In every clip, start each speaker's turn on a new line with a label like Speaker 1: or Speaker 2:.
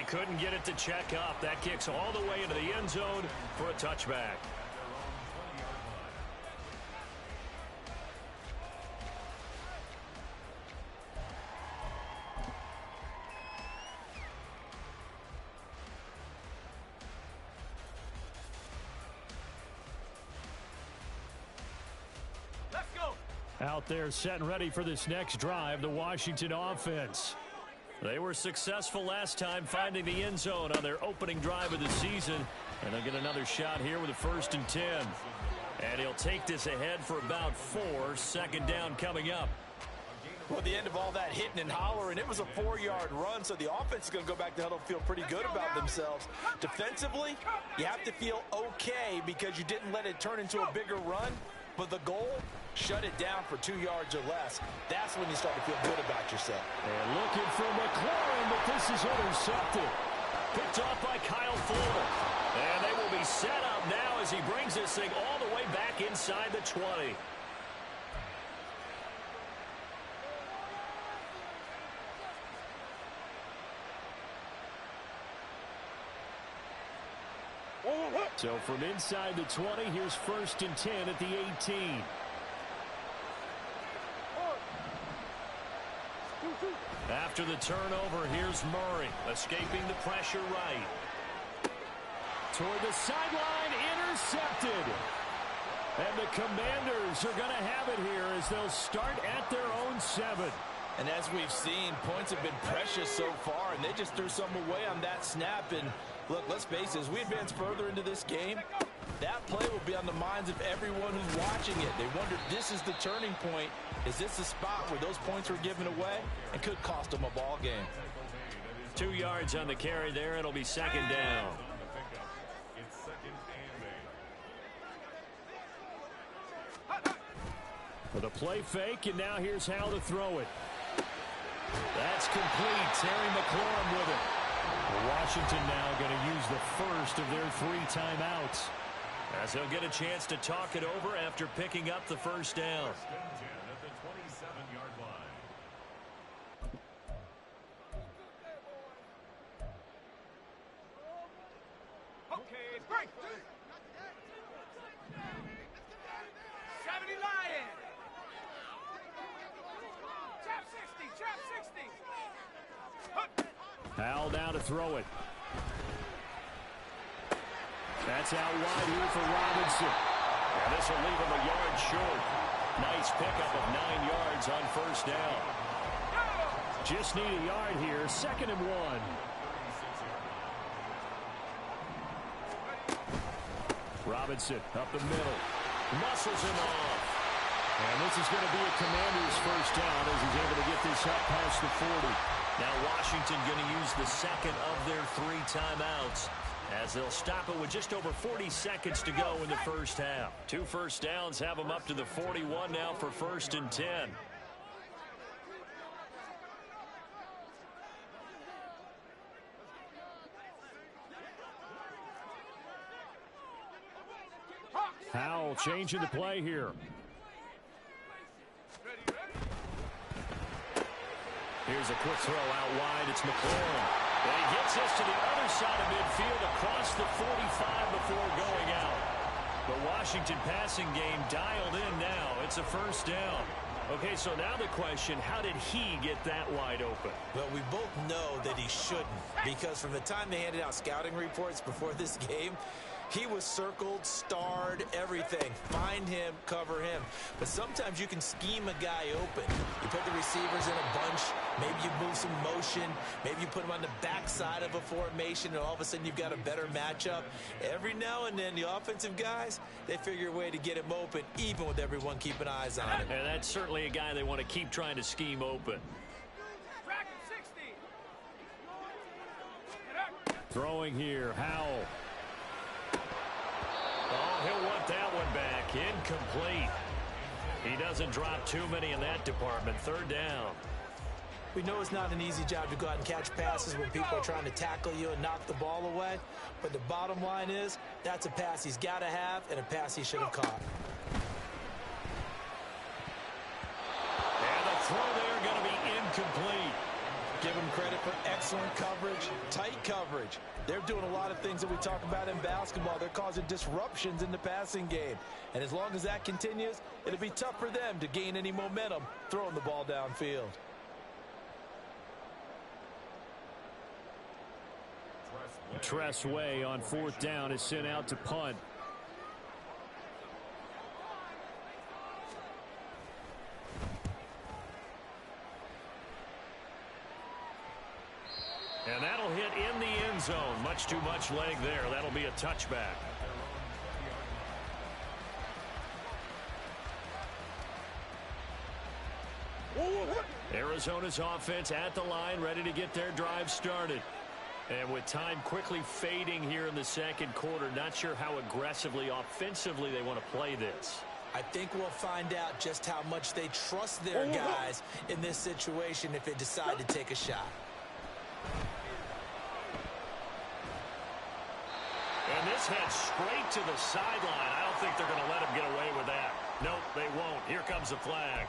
Speaker 1: couldn't get it to check up. That kicks all the way into the end zone for a touchback. Out there set and ready for this next drive, the Washington offense. They were successful last time finding the end zone on their opening drive of the season. And they'll get another shot here with a 1st and 10. And he'll take this ahead for about 4. 2nd down coming up.
Speaker 2: Well, at the end of all that hitting and hollering, it was a 4-yard run, so the offense is going to go back to huddle and feel pretty good about themselves. Defensively, you have to feel okay because you didn't let it turn into a bigger run. But the goal, shut it down for 2 yards or less. That's when you start to feel good about yourself.
Speaker 1: And looking for McLaurin, but this is intercepted. Picked off by Kyle Fuller. And they will be set up now as he brings this thing all the way back inside the 20. So from inside the 20, here's 1st and 10 at the 18. After the turnover, here's Murray, escaping the pressure right. Toward the sideline, intercepted. And the Commanders are going to have it here as they'll start at their own 7.
Speaker 2: And as we've seen, points have been precious so far, and they just threw some away on that snap. And look, let's face it, as we advance further into this game, that play will be on the minds of everyone who's watching it. They wonder, this is the turning point. Is this the spot where those points were given away and could cost them a ball game?
Speaker 1: 2 yards on the carry there. It'll be 2nd down. For the play fake, and now here's how to throw it. That's complete. Terry McLaurin with it. Washington now going to use the first of their 3 timeouts, as they'll get a chance to talk it over after picking up the 1st down.
Speaker 3: Okay, break. 70 Lion. Trap 60, trap 60.
Speaker 1: Howell now to throw it. That's out wide here for Robinson. And this will leave him a yard short. Nice pickup of 9 yards on 1st down. Just need a yard here. 2nd and 1. Robinson up the middle. Muscles him off. And this is going to be a Commander's 1st down as he's able to get this up past the 40. Now Washington going to use the 2nd of their 3 timeouts, as they'll stop it with just over 40 seconds to go in the 1st half. 2 first downs have them up to the 41 now for 1st and 10. Howell changing the play here. Here's a quick throw out wide. It's McLaurin. And he gets this to the other side of midfield across the 45 before going out. The Washington passing game dialed in now. It's a 1st down. Okay, so now the question, how did he get that wide open?
Speaker 2: Well, we both know that he shouldn't, because from the time they handed out scouting reports before this game, he was circled, starred, everything. Find him, cover him. But sometimes you can scheme a guy open. You put the receivers in a bunch. Maybe you move some motion. Maybe you put him on the backside of a formation, and all of a sudden you've got a better matchup. Every now and then, the offensive guys, they figure a way to get him open, even with everyone keeping eyes on him.
Speaker 1: And that's certainly a guy they want to keep trying to scheme open. Throwing here, Howell. Oh, he'll want that one back. Incomplete. He doesn't drop too many in that department. 3rd down.
Speaker 2: We know it's not an easy job to go out and catch passes when people are trying to tackle you and knock the ball away. But the bottom line is, that's a pass he's got to have and a pass he should have caught.
Speaker 1: And the throw there going to be incomplete.
Speaker 2: Give them credit for excellent coverage, tight coverage. They're doing a lot of things that we talk about in basketball. They're causing disruptions in the passing game. And as long as that continues, it'll be tough for them to gain any momentum throwing the ball downfield.
Speaker 1: Tressway on 4th down is sent out to punt. And that'll hit in the end zone. Much too much leg there. That'll be a touchback. Arizona's offense at the line, ready to get their drive started. And with time quickly fading here in the second quarter, not sure how aggressively, offensively they want to play this.
Speaker 2: I think we'll find out just how much they trust their guys in this situation if they decide to take a shot.
Speaker 1: And this heads straight to the sideline. I don't think they're going to let him get away with that. Nope, they won't. Here comes the flag.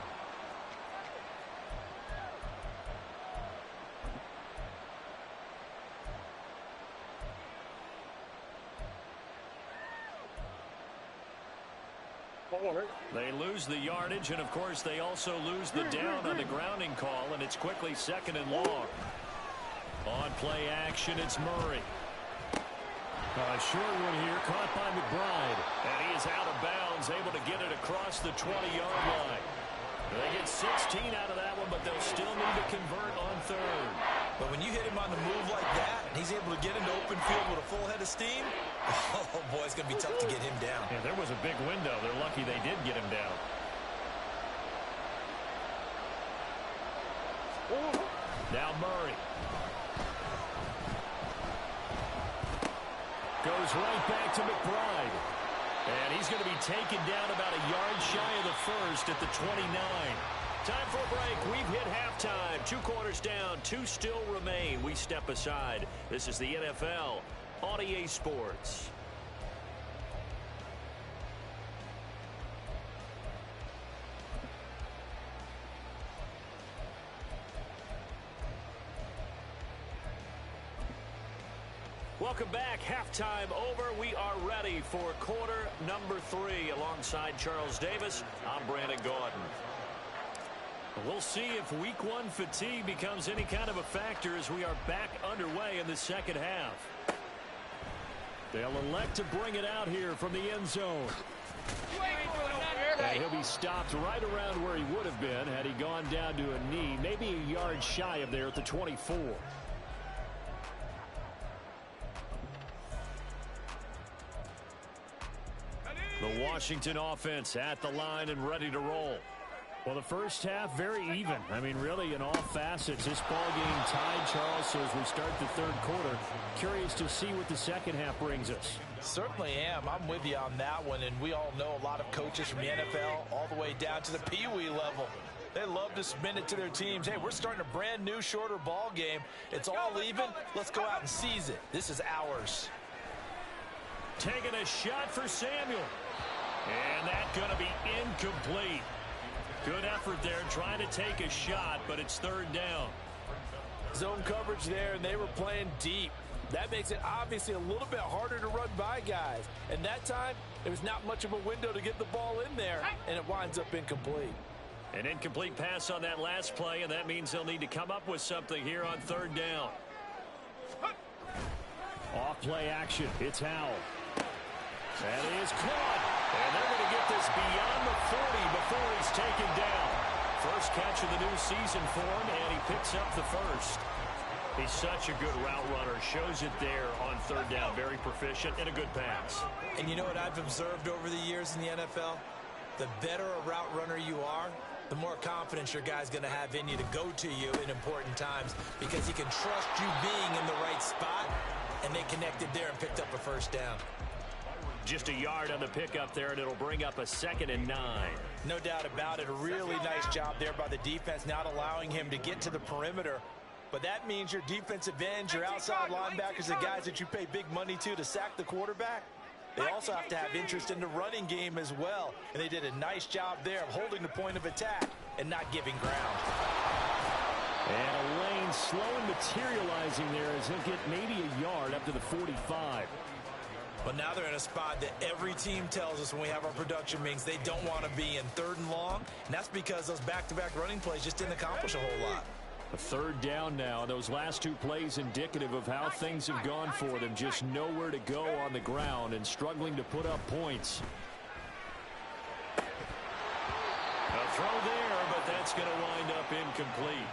Speaker 1: They lose the yardage, and of course they also lose the down on the grounding call, and it's quickly 2nd and long. On play action, it's Murray. A short one here, caught by McBride. And he is out of bounds, able to get it across the 20-yard line. They get 16 out of that one, but they'll still need to convert on 3rd.
Speaker 2: But when you hit him on the move like that, and he's able to get into open field with a full head of steam, oh, boy, it's going to be tough to get him down.
Speaker 1: Yeah, there was a big window. They're lucky they did get him down. Now Murray. Goes right back to McBride. And he's going to be taken down about a yard shy of the first at the 29. Time for a break. We've hit halftime. 2 quarters down. 2 still remain. We step aside. This is the NFL on EA Sports. Welcome back. Halftime over. We are ready for quarter number 3. Alongside Charles Davis, I'm Brandon Gaudin. We'll see if week 1 fatigue becomes any kind of a factor as we are back underway in the second half. They'll elect to bring it out here from the end zone. And he'll be stopped right around where he would have been had he gone down to a knee, maybe a yard shy of there at the 24. The Washington offense at the line and ready to roll. Well, the first half, very even. I mean, really, in all facets, this ball game tied, Charles. So as we start the 3rd quarter, curious to see what the second half brings us.
Speaker 2: Certainly am. I'm with you on that one. And we all know a lot of coaches from the NFL all the way down to the Pee-wee level. They love to spin it to their teams. Hey, we're starting a brand new, shorter ball game. It's all even. Let's go out and seize it. This is ours.
Speaker 1: Taking a shot for Samuel. And that's going to be incomplete. Good effort there trying to take a shot, but it's 3rd down.
Speaker 2: Zone coverage there, and they were playing deep. That makes it obviously a little bit harder to run by guys. And that time, there was not much of a window to get the ball in there, and it winds up incomplete.
Speaker 1: An incomplete pass on that last play, and that means they'll need to come up with something here on 3rd down. Off play action. It's Howell. That is caught. And they're going to get this beyond the 40 before he's taken down. First catch of the new season for him, and he picks up the first. He's such a good route runner. Shows it there on 3rd down. Very proficient and a good pass.
Speaker 2: And you know what I've observed over the years in the NFL? The better a route runner you are, the more confidence your guy's going to have in you to go to you in important times because he can trust you being in the right spot, and they connected there and picked up a first down.
Speaker 1: Just a yard on the pickup there, and it'll bring up a 2nd and 9.
Speaker 2: No doubt about it. A really nice job there by the defense, not allowing him to get to the perimeter. But that means your defensive ends, your outside linebackers, the guys that you pay big money to sack the quarterback, they also have to have interest in the running game as well. And they did a nice job there of holding the point of attack and not giving ground.
Speaker 1: And a lane been slow in materializing there as he'll get maybe a yard up to the 45.
Speaker 2: But now they're in a spot that every team tells us when we have our production meetings they don't want to be in, 3rd and long. And that's because those back-to-back running plays just didn't accomplish a whole lot.
Speaker 1: A 3rd down now. Those last 2 plays indicative of how things have gone for them. Just nowhere to go on the ground and struggling to put up points. A throw there, but that's going to wind up incomplete.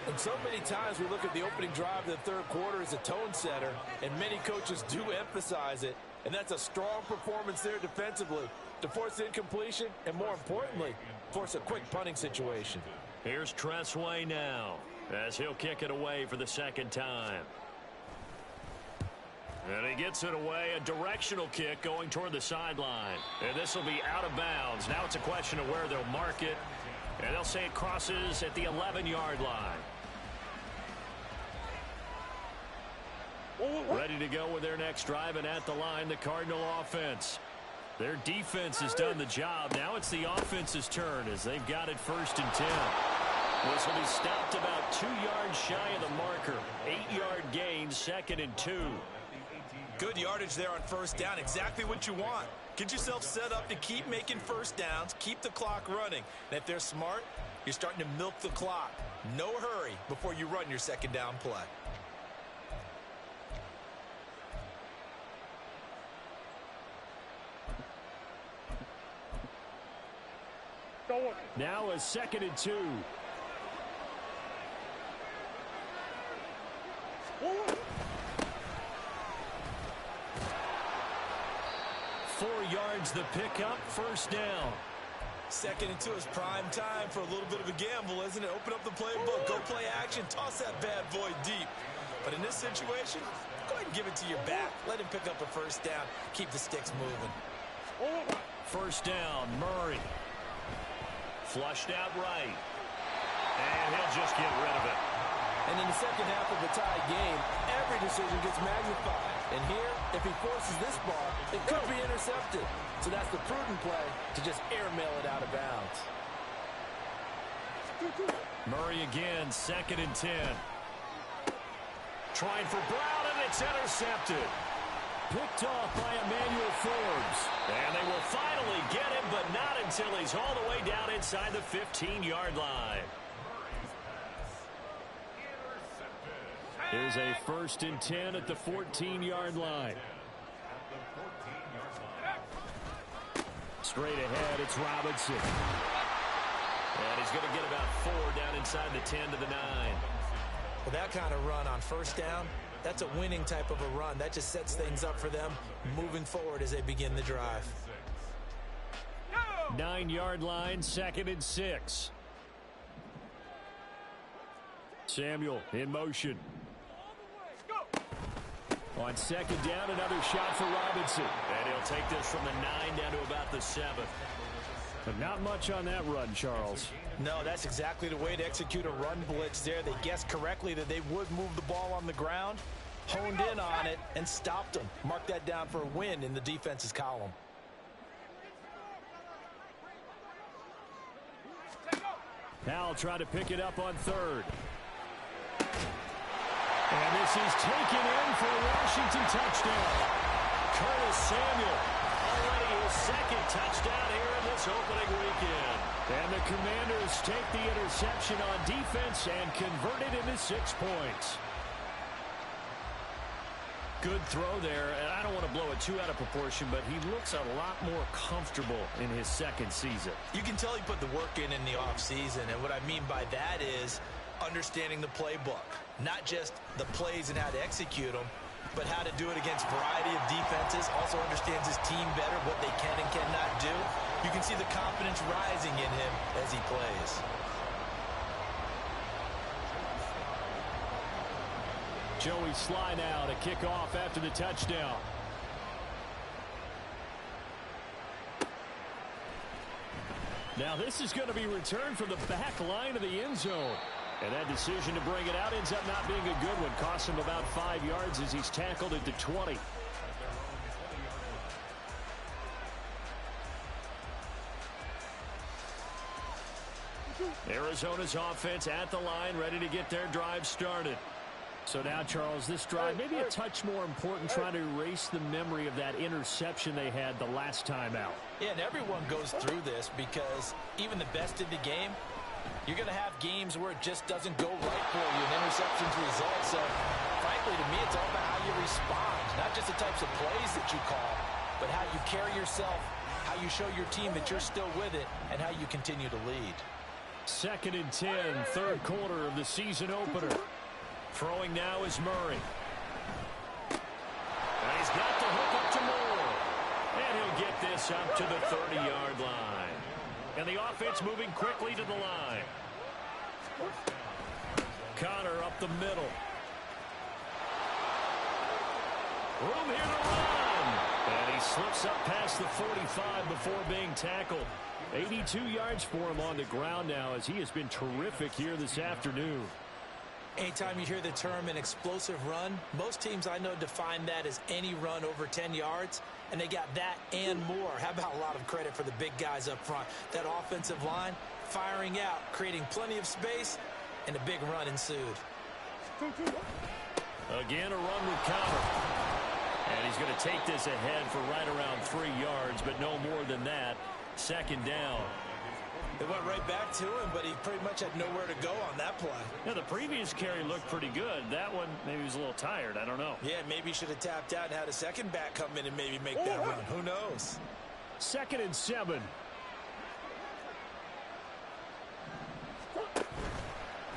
Speaker 4: And so many times we look at the opening drive of the 3rd quarter as a tone setter, and many coaches do emphasize it. And that's a strong performance there defensively to force incompletion and, more importantly, force a quick punting situation.
Speaker 1: Here's Tressway now as he'll kick it away for the 2nd time. And he gets it away, a directional kick going toward the sideline. And this will be out of bounds. Now it's a question of where they'll mark it. And they'll say it crosses at the 11-yard line. Ready to go with their next drive, and at the line, the Cardinal offense. Their defense has done the job. Now it's the offense's turn as they've got it 1st and 10. This will be stopped about 2 yards shy of the marker. 8-yard gain, 2nd and 2.
Speaker 2: Good yardage there on 1st down. Exactly what you want. Get yourself set up to keep making 1st downs, keep the clock running. And if they're smart, you're starting to milk the clock. No hurry before you run your 2nd down play.
Speaker 1: Now a 2nd and 2. Four yards the pickup, 1st down.
Speaker 2: 2nd and 2 is prime time for a little bit of a gamble, isn't it? Open up the playbook, go play action, toss that bad boy deep. But in this situation, go ahead and give it to your back. Let him pick up a 1st down. Keep the sticks moving.
Speaker 1: 1st down, Murray. Flushed out right. And he'll just get rid of it.
Speaker 4: And in the 2nd half of a tie game, every decision gets magnified. And here, if he forces this ball, it could be intercepted. So that's the prudent play to just airmail it out of bounds.
Speaker 1: Murray again, 2nd and 10. Trying for Brown, and it's intercepted. Picked off by Emmanuel Forbes. And they will finally get him, but not until he's all the way down inside the 15-yard line. Here's a 1st and 10 at the 14-yard line. Straight ahead, it's Robinson. And he's going to get about 4 down inside the 10 to the 9.
Speaker 2: Well, that kind of run on 1st down, that's a winning type of a run. That just sets things up for them moving forward as they begin the drive.
Speaker 1: 9-yard line, 2nd and 6. Samuel in motion. On 2nd down, another shot for Robinson. And he'll take this from the 9 down to about the 7. But not much on that run, Charles.
Speaker 2: No, that's exactly the way to execute a run blitz there. They guessed correctly that they would move the ball on the ground, honed in on it, and stopped them. Mark that down for a win in the defense's column.
Speaker 1: Powell tried to pick it up on 3rd. And this is taken in for a Washington touchdown. Curtis Samuel, already his 2nd touchdown here in this opening weekend. And the Commanders take the interception on defense and convert it into 6 points. Good throw there. And I don't want to blow it too out of proportion, but he looks a lot more comfortable in his 2nd season.
Speaker 2: You can tell he put the work in the offseason, and what I mean by that is understanding the playbook. Not just the plays and how to execute them, but how to do it against a variety of defenses. Also understands his team better, what they can and cannot do. You can see the confidence rising in him as he plays.
Speaker 1: Joey Sly now to kick off after the touchdown. Now this is going to be returned from the back line of the end zone. And that decision to bring it out ends up not being a good one. Costs him about 5 yards as he's tackled at the 20. Arizona's offense at the line, ready to get their drive started.
Speaker 5: So now, Charles, this drive maybe a touch more important, trying to erase the memory of that interception they had the last time out.
Speaker 4: Yeah, and everyone goes through this because even the best in the game, you're going to have games where it just doesn't go right for you and interceptions result. So, frankly, to me, it's all about how you respond, not just the types of plays that you call, but how you carry yourself, how you show your team that you're still with it, and how you continue to lead.
Speaker 1: 2nd and 10, third quarter of the season opener. Throwing now is Murray. And he's got the hook up to Moore. And he'll get this up to the 30-yard line. And the offense moving quickly to the line. Connor up the middle. Room here to run. And he slips up past the 45 before being tackled. 82 yards for him on the ground now as he has been terrific here this afternoon.
Speaker 2: Anytime you hear the term an explosive run, most teams I know define that as any run over 10 yards, and they got that and more. How about a lot of credit for the big guys up front? That offensive line firing out, creating plenty of space, and a big run ensued.
Speaker 1: Again, a run with Connor. And he's going to take this ahead for right around 3 yards, but no more than that. 2nd down.
Speaker 2: They went right back to him, but he pretty much had nowhere to go on that play.
Speaker 1: Yeah, the previous carry looked pretty good. That one, maybe he was a little tired. I don't know.
Speaker 2: Yeah, maybe he should have tapped out and had a second back come in and maybe make that run. Who knows?
Speaker 1: 2nd and 7.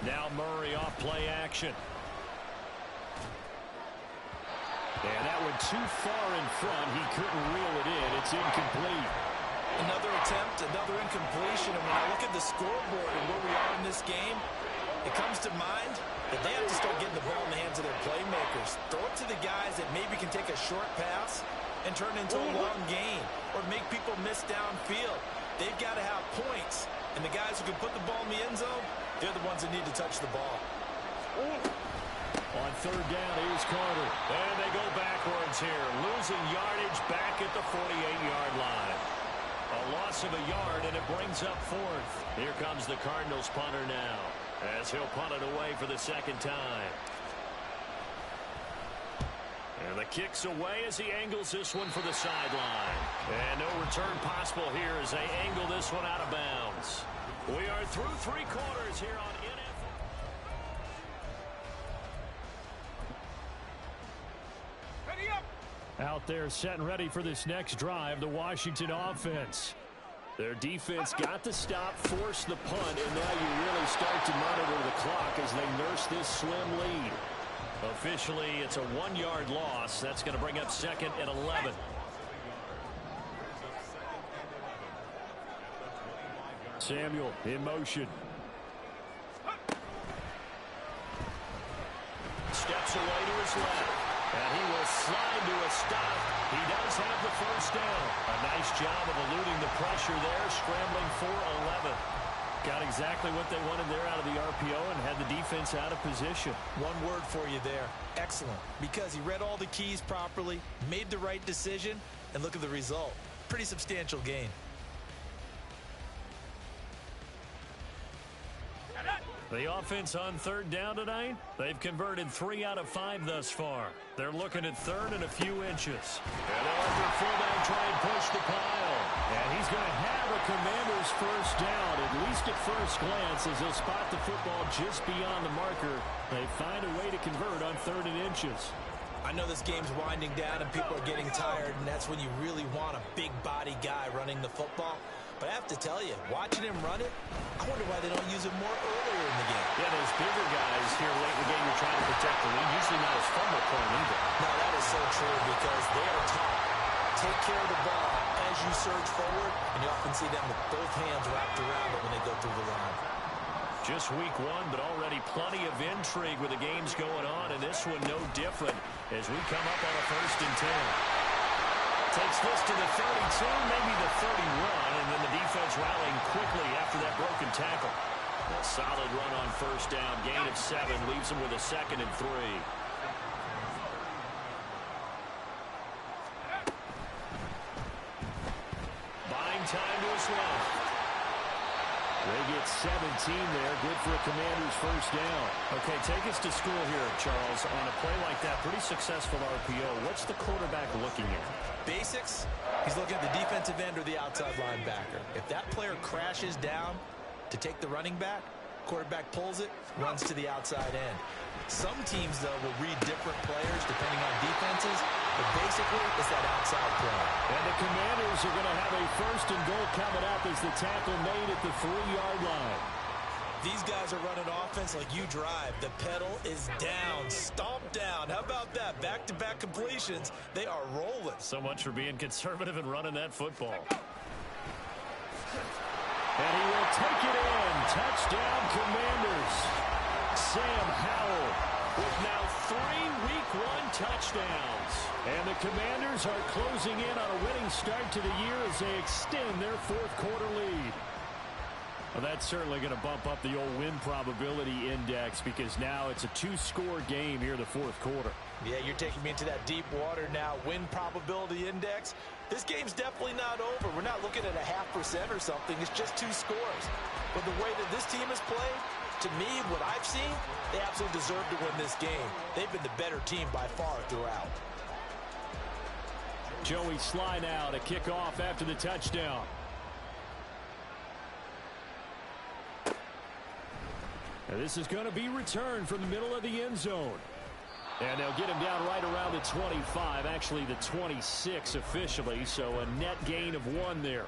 Speaker 1: Now Murray off play action. And that went too far in front. He couldn't reel it in. It's incomplete.
Speaker 2: Another attempt, another incompletion. And when I look at the scoreboard and where we are in this game, it comes to mind that they have to start getting the ball in the hands of their playmakers. Throw it to the guys that maybe can take a short pass and turn it into a long gain or make people miss downfield. They've got to have points. And the guys who can put the ball in the end zone, they're the ones that need to touch the ball.
Speaker 1: On 3rd down, here's Carter. And they go backwards here, losing yardage back at the 48-yard line. A loss of a yard, and it brings up 4th. Here comes the Cardinals punter now, as he'll punt it away for the 2nd time. And the kick's away as he angles this one for the sideline. And no return possible here as they angle this one out of bounds. We are through 3 quarters here on NFL.
Speaker 3: Ready up.
Speaker 1: Out there set and ready for this next drive, the Washington offense. Their defense got the stop, forced the punt, and now you really start to monitor the clock as they nurse this slim lead. Officially, it's a 1-yard loss. That's going to bring up 2nd and 11. Samuel in motion. Steps away to his left. And he will slide to a stop. He does have the 1st down. A nice job of eluding the pressure there, scrambling for 11. Got exactly what they wanted there out of the RPO and had the defense out of position.
Speaker 2: One word for you there. Excellent. Because he read all the keys properly, made the right decision, and look at the result. Pretty substantial gain.
Speaker 1: The offense on 3rd down tonight, they've converted 3 out of 5 thus far. They're looking at 3rd and a few inches. And over fullback try and push the pile. And he's going to have a Commander's 1st down, at least at first glance, as they'll spot the football just beyond the marker. They find a way to convert on 3rd and inches.
Speaker 2: I know this game's winding down and people are getting tired, and that's when you really want a big body guy running the football. But I have to tell you, watching him run it, I wonder why they don't use it more earlier in the game.
Speaker 1: Yeah, those bigger guys here late in the game, you're trying to protect the lead. Usually not as fumble prone either.
Speaker 2: No, that is so true because they are taught. Take care of the ball as you surge forward, and you often see them with both hands wrapped around it when they go through the line.
Speaker 1: Just week 1, but already plenty of intrigue with the games going on, and this one no different as we come up on a 1st and 10. Takes this to the 32, maybe the 31, and then the defense rallying quickly after that broken tackle. A solid run on 1st down, gain of 7, leaves them with a 2nd and 3. Buying time to his left.
Speaker 5: They get 17 there. Good for a Commanders first down.
Speaker 1: Okay, take us to school here, Charles. On a play like that, pretty successful RPO. What's the quarterback looking at?
Speaker 2: Basics, he's looking at the defensive end or the outside linebacker. If that player crashes down to take the running back, quarterback pulls it, runs to the outside end. Some teams, though, will read different players depending on defenses, but basically it's that outside play.
Speaker 5: And the Commanders are going to have a first and goal coming up as the tackle made at the 3-yard line.
Speaker 2: These guys are running offense like you drive. The pedal is down, stomped down. How about that? Back-to-back completions. They are rolling.
Speaker 1: So much for being conservative and running that football.
Speaker 5: And he will take it in. Touchdown, Commanders. Sam Howell with now 3 Week 1 touchdowns. And the Commanders are closing in on a winning start to the year as they extend their fourth-quarter lead. Well, that's certainly going to bump up the old win probability index because now it's a 2-score game here in the fourth quarter.
Speaker 2: Yeah, you're taking me into that deep water now. Win probability index. This game's definitely not over. We're not looking at a 0.5% or something. It's just 2 scores. But the way that this team has played, to me, what I've seen, they absolutely deserve to win this game. They've been the better team by far throughout.
Speaker 5: Joey Sly now to kick off after the touchdown. And this is going to be returned from the middle of the end zone. And they'll get him down right around the 25, actually the 26 officially, so a net gain of 1 there.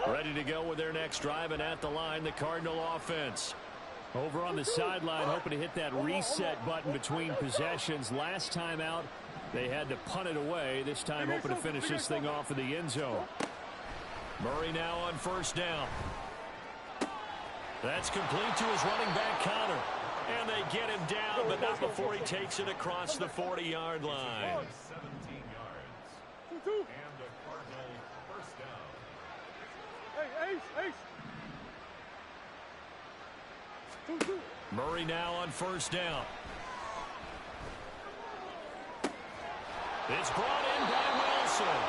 Speaker 5: Ready to go with their next drive, and at the line, the Cardinal offense. Over on the sideline, hoping to hit that reset button between possessions. Last time out, they had to punt it away. This time, hoping to finish this thing off in the end zone. Murray now on first down. That's complete to his running back, Connor. And they get him down, but not before he takes it across the 40-yard line.
Speaker 3: 17 yards. And the Cardinal first down. Hey, Ace, Ace.
Speaker 5: Murray now on first down. It's brought in by Wilson.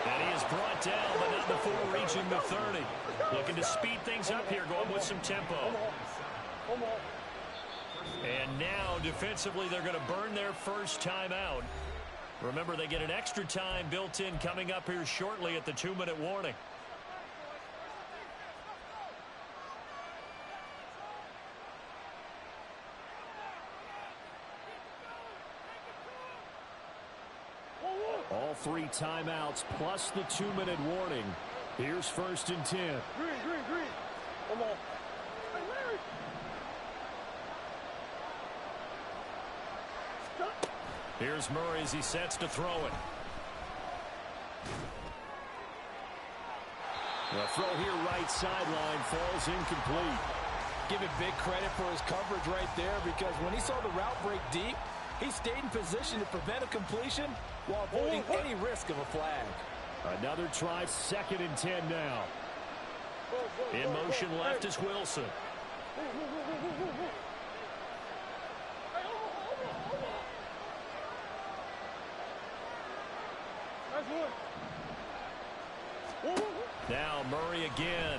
Speaker 5: And he is brought down, but not before reaching the 30. Looking to speed things up here, going with some tempo. And now, defensively, they're going to burn their first time out. Remember, they get an extra time built in coming up here shortly at the 2-minute warning. All 3 timeouts plus the 2-minute warning. Here's first and 10.
Speaker 3: Green. Come on. Hey, Larry. Stop.
Speaker 5: Here's Murray as he sets to throw it. The throw here right sideline falls incomplete.
Speaker 4: Give him big credit for his coverage right there because when he saw the route break deep, he stayed in position to prevent a completion while avoiding any risk of a flag.
Speaker 5: Another try, 2nd and 10 now. In motion left is Wilson. Now Murray again.